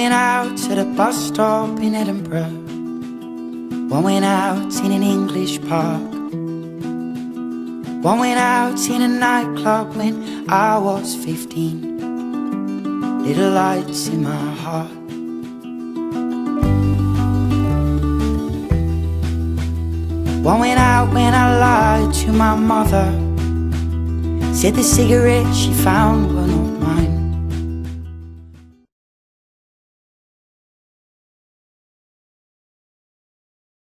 went out to the bus stop in Edinburgh. One went out in an English park. One went out in a nightclub when I was 15. Little lights in my heart. One went out when I lied to my mother. Said the cigarette she found was